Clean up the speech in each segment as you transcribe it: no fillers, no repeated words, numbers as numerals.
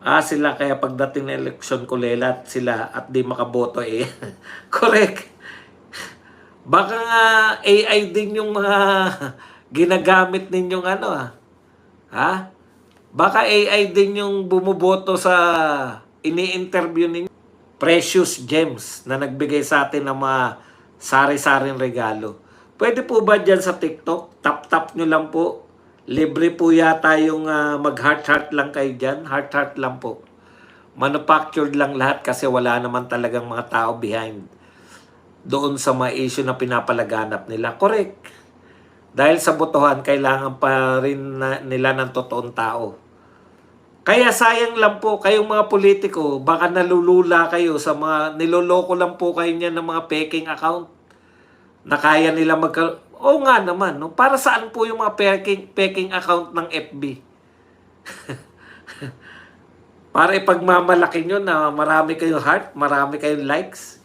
Sila kaya pagdating ng eleksyon kulelat sila at di makaboto eh. Correct. Baka nga AI din yung mga ginagamit ninyong ano Ha? Baka AI din yung bumuboto sa ini-interview ninyo. Precious gems na nagbigay sa atin ng mga sari-saring regalo. Pwede po ba dyan sa TikTok? Tap-tap nyo lang po. Libre po yata yung mag-heart-heart lang kayo dyan. Heart-heart lang po. Manufactured lang lahat kasi wala naman talagang mga tao behind doon sa mga issue na pinapalaganap nila. Correct. Dahil sa botohan, kailangan pa rin nila ng totoong tao. Kaya sayang lang po kayong mga politiko, baka nalulula kayo sa mga, niloloko lang po kayo niyan ng mga peking account na kaya nila Oo nga naman, no? Para saan po yung mga peking account ng FB? Para ipagmamalaki nyo na marami kayong heart, marami kayong likes?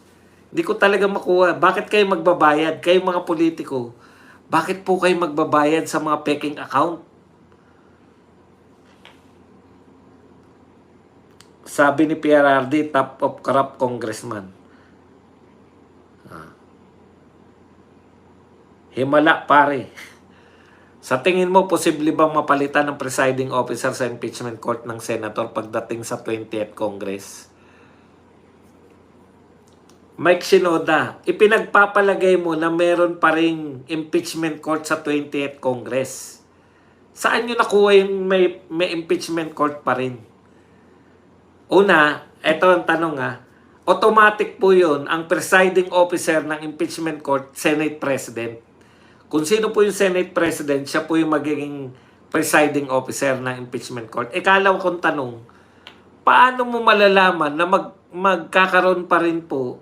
Hindi ko talaga makuha. Bakit kayo magbabayad? Kayo mga politiko, bakit po kayo magbabayad sa mga peking account? Sabi ni PRRD, top of corrupt congressman. Himala pare. Sa tingin mo, posible bang mapalitan ng presiding officer sa impeachment court ng senator pagdating sa 20th Congress? Mike Shinoda, ipinagpapalagay mo na meron pa ring impeachment court sa 20th Congress. Saan nyo nakuha yung may impeachment court pa rin? Una, ito ang tanong automatic po yun, ang presiding officer ng impeachment court, Senate President. Kung sino po yung Senate President, siya po yung magiging presiding officer ng impeachment court. Kalaw kong tanong, paano mo malalaman na magkakaroon pa rin po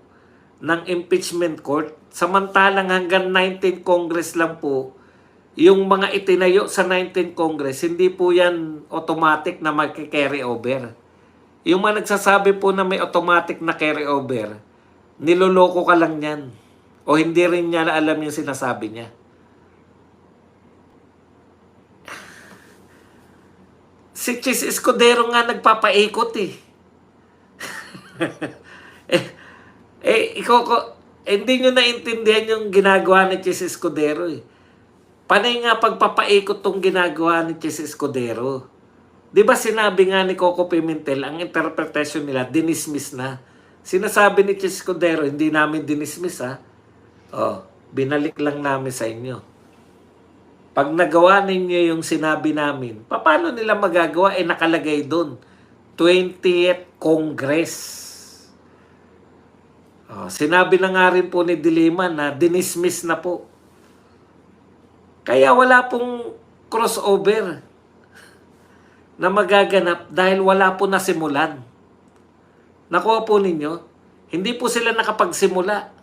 ng impeachment court samantalang hanggang 19th Congress lang po yung mga itinayo sa 19th Congress, hindi po yan automatic na magki-carry over. Yung mga nagsasabi po na may automatic na carry over, niloloko ka lang yan. O hindi rin niya na alam yung sinasabi niya. Si Chis Escudero nga nagpapaikot eh. Hindi nyo naintindihan yung ginagawa ni Chis Escudero eh. Panay nga pagpapaikot tong ginagawa ni Chis Escudero. Di ba sinabi nga ni Coco Pimentel, ang interpretation nila, dinismiss na. Sinasabi ni Chis Escudero, hindi namin dinismiss binalik lang namin sa inyo. Pag nagawa ninyo yung sinabi namin, paano nila magagawa? Nakalagay doon, 20th Congress. Sinabi na nga rin po ni Diliman na dinismiss na po. Kaya wala pong crossover na magaganap dahil wala po nasimulan. Nakuha po ninyo? Hindi po sila nakapagsimula.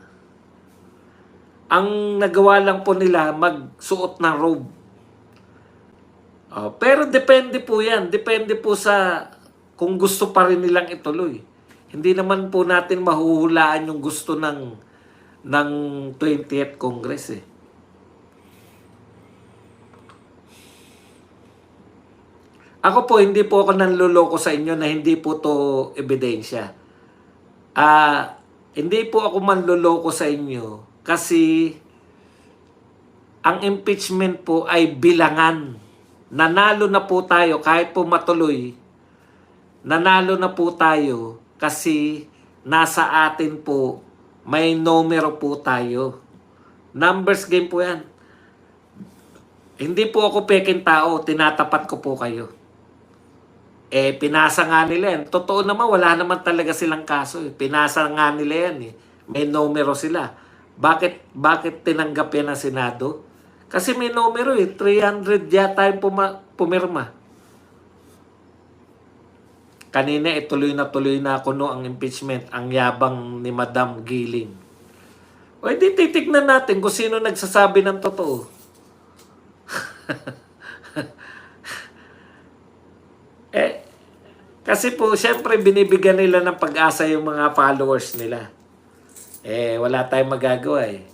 Ang nagawa lang po nila magsuot ng robe. Pero depende po yan. Depende po sa kung gusto pa rin nilang ituloy. Hindi naman po natin mahuhulaan yung gusto ng 20th Congress eh. Ako po, hindi po ako nanloloko sa inyo na hindi po to ebidensya. Hindi po ako manloloko sa inyo kasi ang impeachment po ay bilangan. Nanalo na po tayo kahit po matuloy. Nanalo na po tayo kasi nasa atin po may numero po tayo. Numbers game po yan. Hindi po ako peking tao, tinatapat ko po kayo. Pinasa nga nila yan. Totoo naman, wala naman talaga silang kaso. Pinasa nga nila yan. May numero sila. Bakit tinanggap yan ng Senado? Kasi may numero 300 yata yung pumirma. Kanina tuloy na ako ang impeachment. Ang yabang ni Madam Giling. Di titignan natin kung sino nagsasabi ng totoo. Kasi po, syempre, binibigyan nila ng pag-asa yung mga followers nila. Wala tayong magagawa eh.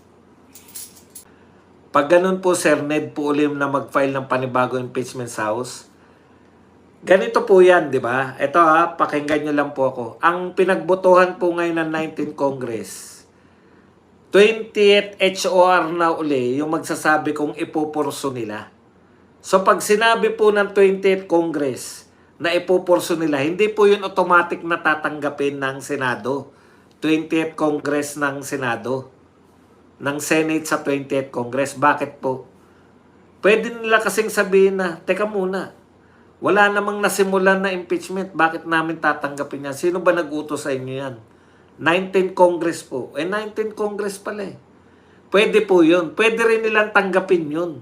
Pag ganun po, Sir Ned po ulit na mag-file ng panibago impeachment sa House, Ganito po yan, di ba? Ito ha, pakinggan nyo lang po ako. Ang pinagbotohan po ngayon ng 19th Congress, 20th HOR na uli yung magsasabi kung ipupurso nila. So pag sinabi po ng 20th Congress na ipupurso nila, hindi po yun automatic na tatanggapin ng Senado. 20th Congress ng Senado. Ng Senate sa 20th Congress. Bakit po? Pwede nila kasing sabihin na, teka muna, wala namang nasimulan na impeachment. Bakit namin tatanggapin yan? Sino ba nag-utos sa inyo yan? 19th Congress po. 19th Congress pala eh. Pwede po yun. Pwede rin nilang tanggapin yun.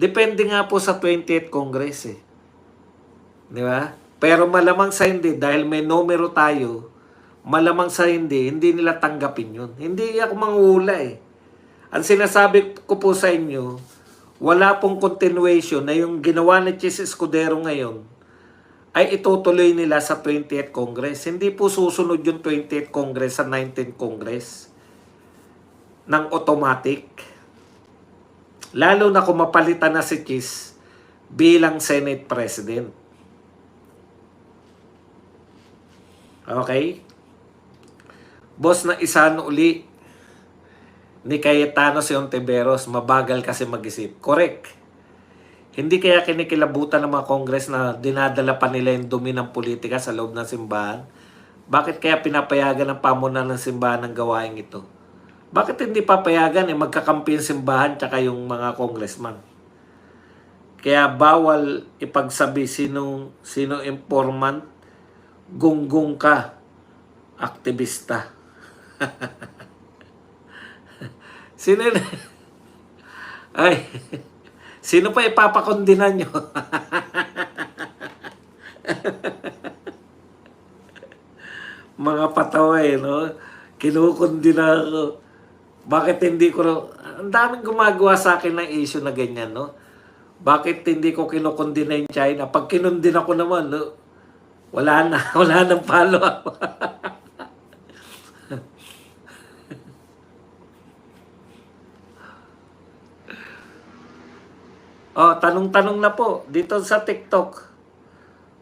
Depende nga po sa 20th Congress eh. Di ba? Pero malamang sa hindi, dahil may numero tayo, malamang sa hindi nila tanggapin yun. Hindi ako manghula eh. Ang sinasabi ko po sa inyo, wala pong continuation na yung ginawa ni Chis Escudero ngayon ay itutuloy nila sa 20th Congress. Hindi po susunod yung 20th Congress sa 19th Congress ng automatic. Lalo na kung mapalitan na si Chis bilang Senate President. Okay? Boss, na isahan uli ni Cayetano si Ontiveros, mabagal kasi mag-isip. Correct. Hindi kaya kinikilabutan ng mga Congress na dinadala pa nila yung dumi ng politika sa loob ng simbahan? Bakit kaya pinapayagan ng pamunan ng simbahan ng gawain ito? Bakit hindi papayagan magkakampi yung simbahan tsaka yung mga congressman? Kaya bawal ipagsabi sino informant, gunggong ka, aktivista. Sino na? Ay, sino pa ipapakondinan nyo? Mga patawa no? Kinukundina ako. Bakit hindi ko... Ang daming gumagawa sa akin ng issue na ganyan, no? Bakit hindi ko kinukundina yung China? Pag kinundina ko naman, no? Wala na. Wala nang follow-up. Oh, tanong-tanong na po dito sa TikTok.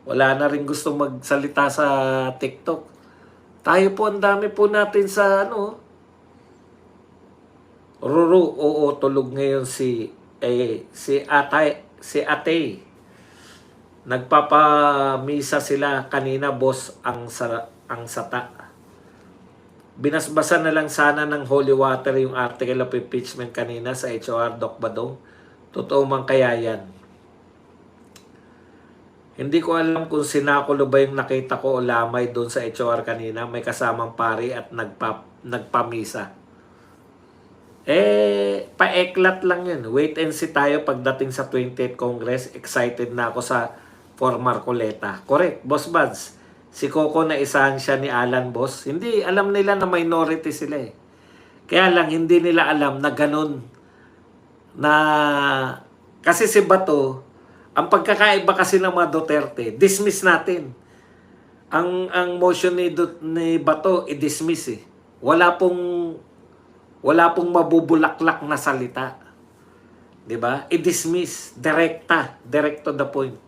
Wala na rin gusto magsalita sa TikTok. Tayo po, ang dami po natin sa Ruru, oo, tulog ngayon si Ate. Nagpapamisa sila kanina, boss, ang sata. Binasbasan na lang sana ng holy water yung article of impeachment kanina sa HOR Doc Badong. Totoo man kaya yan? Hindi ko alam kung sinakulo ba yung nakita ko o lamay doon sa HOR kanina. May kasamang pari at nagpamisa. Paeklat lang yun. Wait and see tayo pagdating sa 20th Congress. Excited na ako sa for Marcoleta. Correct, Boss Buds. Si Coco na isahan siya ni Alan, boss. Hindi, alam nila na minority sila eh. Kaya lang, hindi nila alam na ganun. Na, kasi si Bato, ang pagkakaiba kasi ng mga Duterte, dismiss natin. Ang motion ni Bato, i-dismiss eh. Wala pong mabubulaklak na salita. 'Di ba? I-dismiss, direct to the point.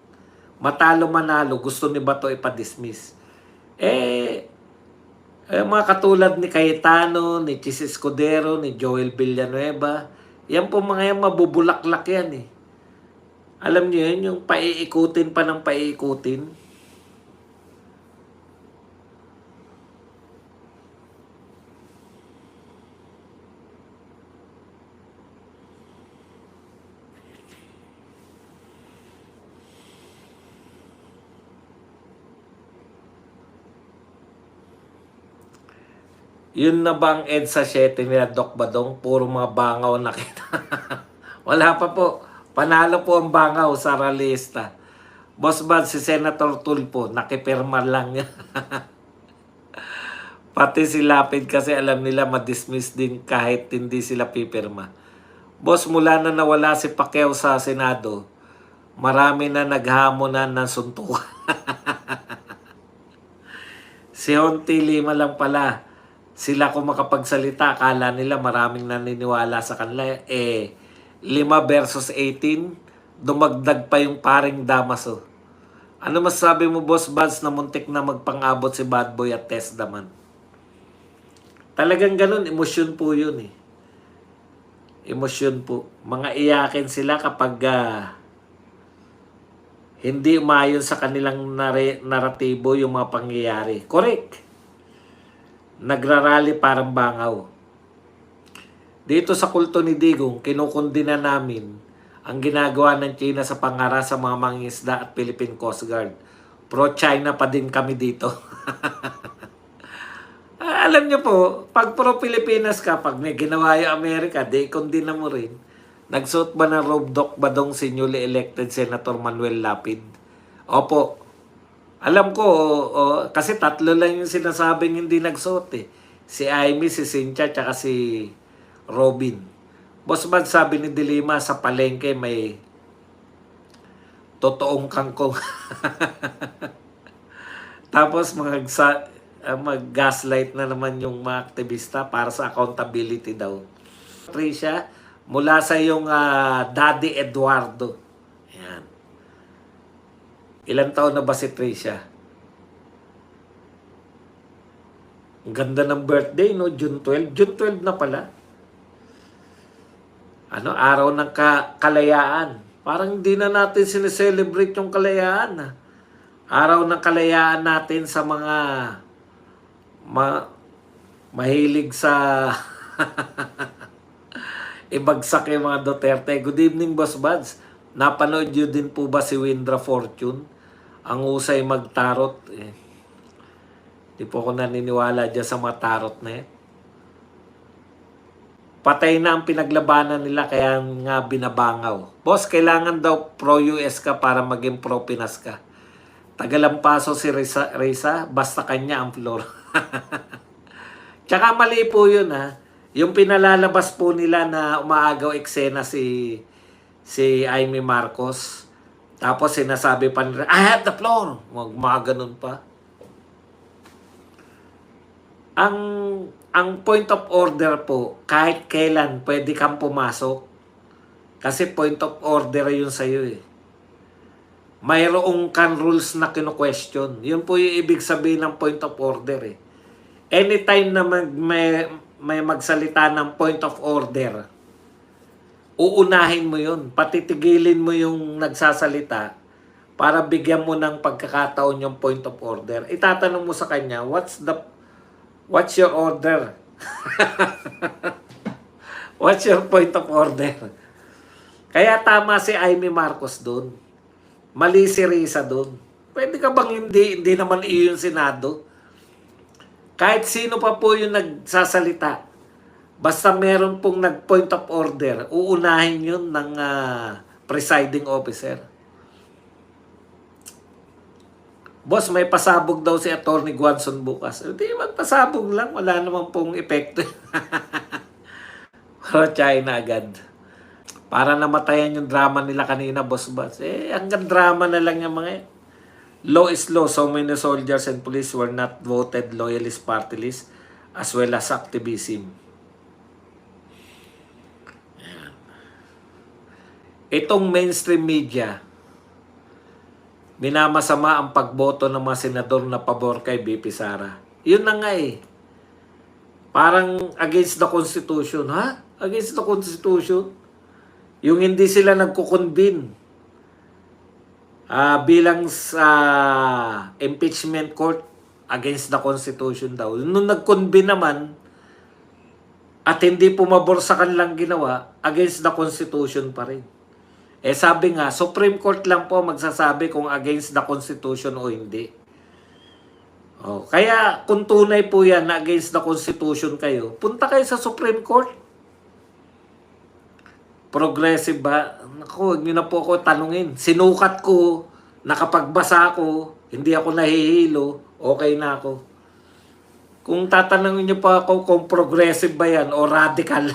Matalo manalo, gusto ni Bato ipa-dismiss. Mga katulad ni Cayetano, ni Chis Escudero, ni Joel Villanueva, yan po mga yan, mabubulaklak yan eh. Alam niyo yun, yung paiikutin pa ng paiikutin. Yun na bang EDSA 7 nila Doc Badong? Puro mga bangaw na kita. Wala pa po. Panalo po ang bangaw sa ralista. Boss Bad, si Senator Tulfo, nakipirma lang niya. Pati si Lapid kasi alam nila ma-dismiss din kahit hindi sila pipirma. Boss, mula na nawala si Pacquiao sa Senado, marami na naghamonan ng suntukan. Si Honti, 5 lang pala. Sila kung makapagsalita, akala nila maraming naniniwala sa kanila. 5 versus 18, dumagdag pa yung paring Damaso. Ano masasabi mo, Boss Buds, na muntik na magpang-abot si Bad Boy at Tess Daman? Talagang ganun, emosyon po yun eh. Emosyon po. Mga iyakin sila kapag hindi umayon sa kanilang naratibo yung mga pangyayari. Correct. Nagrarally parang bangaw. Dito sa kulto ni Digong, kinukundina namin ang ginagawa ng China sa pangara sa mga mangingisda at Philippine Coast Guard. Pro-China pa din kami dito. Alam niyo po, pag pro-Pilipinas ka, pag may ginawa yung Amerika, di kundina mo rin. Nagsuot ba ng robe doc ba dong si newly elected Senator Manuel Lapid? Opo. Alam ko, kasi tatlo lang yung sinasabing hindi nagsuot eh. Si Amy, si Cynthia, tsaka si Robin. Boss Bad, sabi ni Dilima, sa palengke may totoong kangkong. Tapos mag-gaslight na naman yung mga aktivista para sa accountability daw. Tricia, mula sa yung Daddy Eduardo. Ayan. Ilan taon na ba si Tricia? Ang ganda ng birthday, no? June 12. June 12 na pala. Araw ng kalayaan. Parang hindi na natin sineselebrate yung kalayaan. Araw ng kalayaan natin sa mga mahilig sa ibagsak yung mga Duterte. Good evening, Boss Buds. Napanood nyo din po ba si Windra Fortune? Ang usay magtarot. Di po ako naniniwala dyan sa mga tarot na yan. Patay na ang pinaglabanan nila kaya nga binabangaw. Boss, kailangan daw pro-US ka para maging pro-Pinas ka. Tagalampaso si Risa, basta kanya ang floor. Tsaka mali po yun ha. Yung pinalalabas po nila na umaagaw eksena si Amy Marcos. Tapos sinasabi pa nila, I have the floor. Mga ganun pa. Ang point of order po, kahit kailan pwede kang pumasok. Kasi point of order yun sa'yo eh. Mayroong kan rules na kino-question. Yun po yung ibig sabihin ng point of order eh. Anytime na may magsalita ng point of order, uunahin mo yun. Patitigilin mo yung nagsasalita para bigyan mo ng pagkakataon yung point of order. Itatanong mo sa kanya, what's your order? What's your point of order? Kaya tama si Amy Marcos doon. Mali si Risa doon. Pwede ka bang hindi naman iyo yung Senado? Kahit sino pa po yung nagsasalita, basta meron pong nag-point of order, uunahin yun ng presiding officer. Boss, may pasabog daw si Atty. Guanzon bukas. Hindi, magpasabog lang. Wala naman pong epekto. Para China agad. Para namatayan yung drama nila kanina, Boss Bats. Hanggang drama na lang yung mga yan. Law is law. So many soldiers and police were not voted loyalist party list as well as activism. Ayan. Itong mainstream media, minamasama ang pagboto ng mga senador na pabor kay BP Sara. Yun na nga eh. Parang against the Constitution. Ha? Against the Constitution? Yung hindi sila nagko-convene bilang sa impeachment court against the Constitution daw. Nung nag-convene naman at hindi pumabor sa kanilang ginawa, against the Constitution pa rin. Sabi nga, Supreme Court lang po magsasabi kung against the Constitution o hindi. Kaya kung tunay po yan na against the Constitution kayo, punta kayo sa Supreme Court. Progressive ba? Naku, huwag nyo na po ako tanungin. Sinukat ko, nakapagbasa ako, hindi ako nahihilo, okay na ako. Kung tatanungin nyo pa ako kung progressive ba yan o radical.